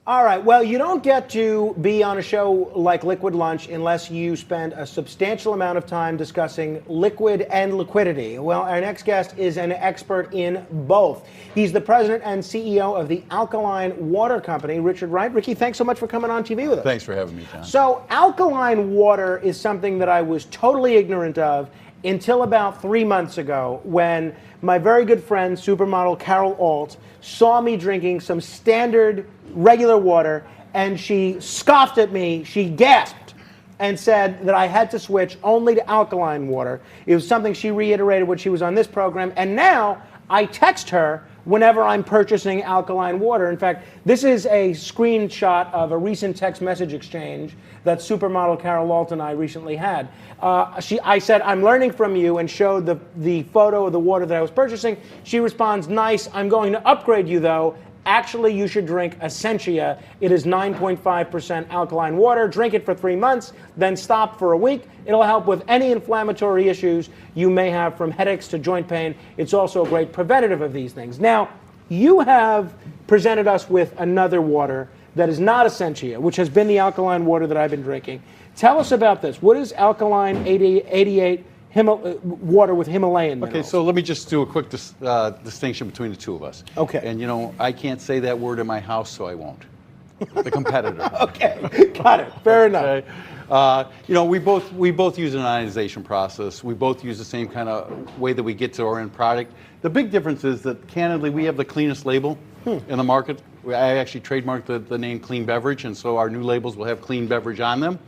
All right, well, you don't get to be on a show like Liquid Lunch unless you spend a substantial amount of time discussing liquid and liquidity. Well, our next guest is an expert in both. He's the president and CEO of the Alkaline Water Company, Richard Wright. Ricky, thanks so much for coming on TV with us. Thanks for having me, John. So, alkaline water is something that I was totally ignorant of until about 3 months ago when my very good friend, supermodel Carol Alt, saw me drinking some standard regular water, and she scoffed at me. She gasped and said that I had to switch only to alkaline water. It was something she reiterated when she was on this program, and now I text her whenever I'm purchasing alkaline water. In fact, this is a screenshot of a recent text message exchange that supermodel Carol Alt and I recently had. I said, I'm learning from you, and showed the photo of the water that I was purchasing. She responds, nice, I'm going to upgrade you though. Actually, you should drink Essentia. It is 9.5% alkaline water. Drink it for 3 months, then stop for a week. It'll help with any inflammatory issues you may have, from headaches to joint pain. It's also a great preventative of these things. Now, you have presented us with another water that is not Essentia, which has been the alkaline water that I've been drinking. Tell us about this. What is Alkaline 88 water with Himalayan minerals? Okay, so let me just do a quick distinction between the two of us. Okay. And you know, I can't say that word in my house, so I won't. The competitor. Okay, got it. Fair enough. Okay. You know, we both use an ionization process. We both use the same kind of way that we get to our end product. The big difference is that, candidly, we have the cleanest label in the market. I actually trademarked the name Clean Beverage, and so our new labels will have Clean Beverage on them.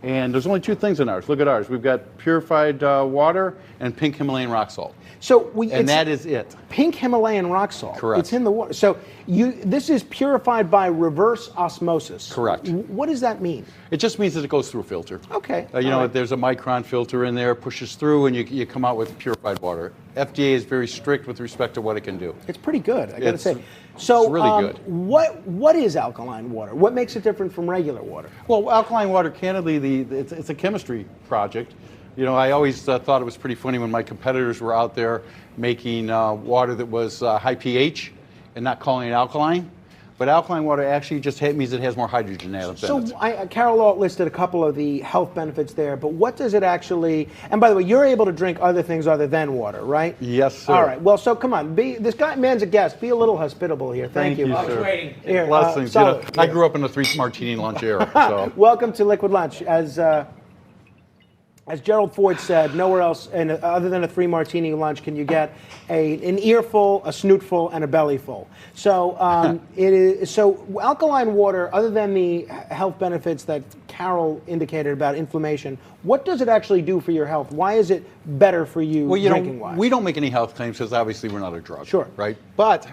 And there's only two things in ours. Look at ours. We've got purified water and pink Himalayan rock salt. So that is it. Pink Himalayan rock salt. Correct. It's in the water. So this is purified by reverse osmosis. Correct. What does that mean? It just means that it goes through a filter. Okay. You know, there's a micron filter in there, pushes through, and you come out with purified water. FDA is very strict with respect to what it can do. It's pretty good, I got to say. So, it's really good. What is alkaline water? What makes it different from regular water? Well, alkaline water, candidly, it's a chemistry project. You know, I always thought it was pretty funny when my competitors were out there making water that was high pH and not calling it alkaline. But alkaline water actually just means it has more hydrogen atoms in it. So Carol Alt listed a couple of the health benefits there, but what does it actually, and by the way, you're able to drink other things other than water, right? Yes, sir. All right, well, so come on, this man's a guest. Be a little hospitable here. Thank you. Sir. Waiting. Here, Blessings. You know, I grew up in the 3 martini lunch era. So. Welcome to Liquid Lunch. As Gerald Ford said, nowhere else other than a 3 martini lunch can you get an earful, a snootful, and a bellyful. So alkaline water, other than the health benefits that Carol indicated about inflammation, what does it actually do for your health? Why is it better for you, drinking-wise? We don't make any health claims because obviously we're not a drug. Sure. Right? But,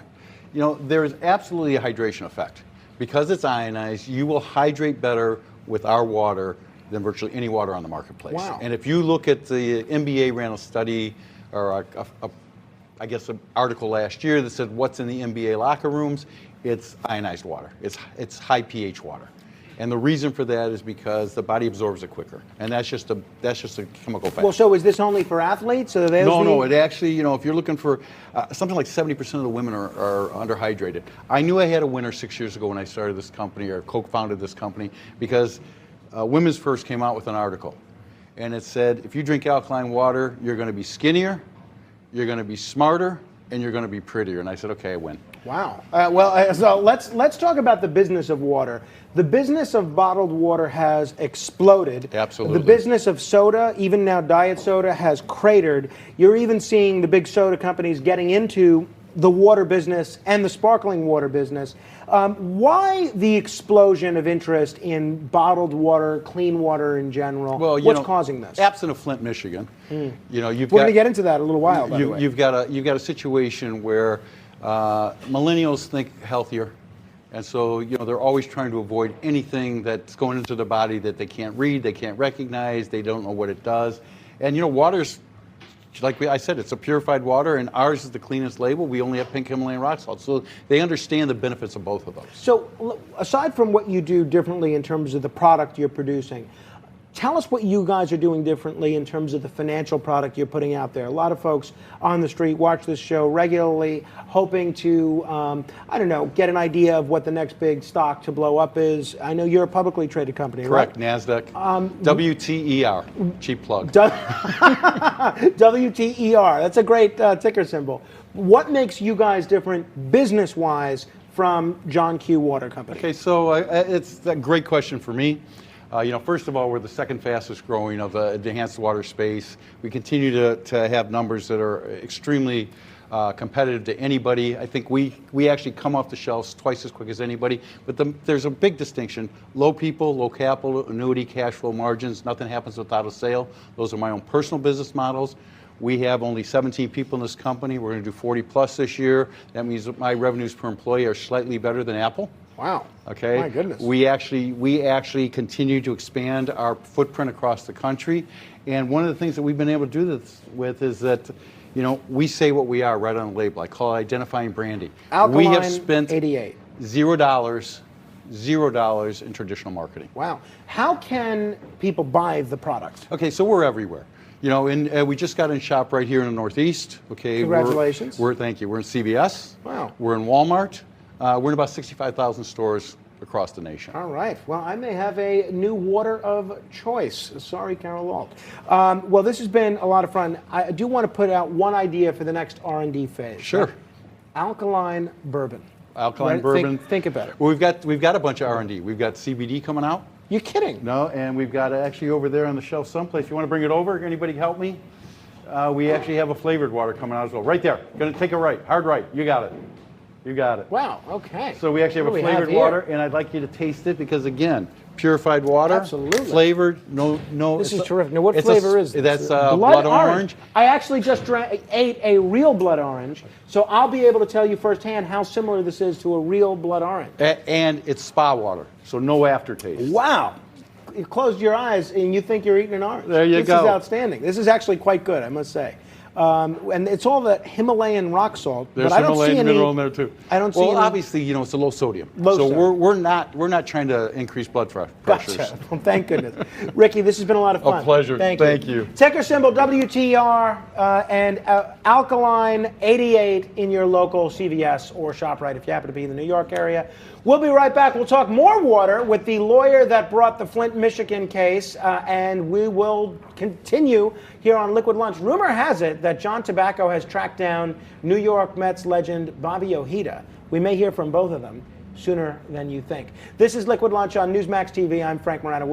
you know, there is absolutely a hydration effect. Because it's ionized, you will hydrate better with our water than virtually any water on the marketplace. Wow. And if you look at the NBA ran a study, or I guess an article last year that said what's in the NBA locker rooms, it's ionized water. It's high pH water. And the reason for that is because the body absorbs it quicker. And that's just a chemical fact. Well, so is this only for athletes? No, it actually, you know, if you're looking for, something like 70% of the women are underhydrated. I knew I had a winner 6 years ago when I started this company, or co-founded this company, because Women's First came out with an article, and it said, if you drink alkaline water, you're going to be skinnier, you're going to be smarter, and you're going to be prettier. And I said, okay, I win. Wow. So let's talk about the business of water. The business of bottled water has exploded. Absolutely. The business of soda, even now diet soda, has cratered. You're even seeing the big soda companies getting into the water business and the sparkling water business. Why the explosion of interest in bottled water, clean water in general? Well, what's causing this? Absent of Flint, Michigan, you know, we're going to get into that in a little while. By the way, you've got a situation where millennials think healthier, and so you know they're always trying to avoid anything that's going into the body that they can't read, they can't recognize, they don't know what it does, and you know water's. Like I said, it's a purified water, and ours is the cleanest label. We only have pink Himalayan rock salt. So they understand the benefits of both of those. So aside from what you do differently in terms of the product you're producing, Tell us what you guys are doing differently in terms of the financial product you're putting out there. A lot of folks on the street watch this show regularly, hoping to, I don't know, get an idea of what the next big stock to blow up is. I know you're a publicly traded company, Correct, right? NASDAQ. WTER, cheap plug. WTER, that's a great ticker symbol. What makes you guys different business-wise from John Q. Water Company? Okay, so it's a great question for me. First of all, we're the second fastest growing of the enhanced water space. We continue to have numbers that are extremely competitive to anybody. I think we actually come off the shelves twice as quick as anybody, but there's a big distinction. Low people, low capital, annuity, cash flow margins, nothing happens without a sale. Those are my own personal business models. We have only 17 people in this company. We're going to do 40 plus this year. That means that my revenues per employee are slightly better than Apple. Wow. Okay. My goodness. We actually continue to expand our footprint across the country, and one of the things that we've been able to do this with is that, we say what we are right on the label. I call it identifying branding. Alkaline we have spent 88. $0 in traditional marketing. Wow. How can people buy the product? Okay, so we're everywhere. We just got in shop right here in the Northeast. Okay. Congratulations. Thank you. We're in CVS. Wow. We're in Walmart. We're in about 65,000 stores across the nation. All right. Well, I may have a new water of choice. Sorry, Carol Alt. Well, this has been a lot of fun. I do want to put out one idea for the next R&D phase. Sure. Alkaline bourbon. Alkaline Right? bourbon. Think about it. Well, we've got a bunch of R&D. We've got CBD coming out. You're kidding. No, and we've got actually over there on the shelf someplace. You want to bring it over? Anybody help me? We actually have a flavored water coming out as well. Right there. Going to take a right. Hard right. You got it. You got it. Wow, okay. So we actually have a flavored water, and I'd like you to taste it because, again, purified water. Absolutely. Flavored, no. This is terrific. Now, what flavor is this? That's blood orange. I actually just ate a real blood orange, so I'll be able to tell you firsthand how similar this is to a real blood orange. And it's spa water, so no aftertaste. Wow. You closed your eyes and you think you're eating an orange. There you go. This is outstanding. This is actually quite good, I must say. And it's all that Himalayan rock salt. There's but I don't Himalayan see any mineral in there too. I don't see any. Well, obviously, it's a low sodium. Low so sodium. we're not trying to increase blood pressures. Gotcha. Well, thank goodness. Ricky, this has been a lot of fun. A pleasure. Thank you. Ticker symbol WTR and Alkaline 88 in your local CVS or ShopRite if you happen to be in the New York area. We'll be right back. We'll talk more water with the lawyer that brought the Flint, Michigan case, and we will continue here on Liquid Lunch. Rumor has it that John Tobacco has tracked down New York Mets legend Bobby Ojeda. We may hear from both of them sooner than you think. This is Liquid Lunch on Newsmax TV. I'm Frank Morano.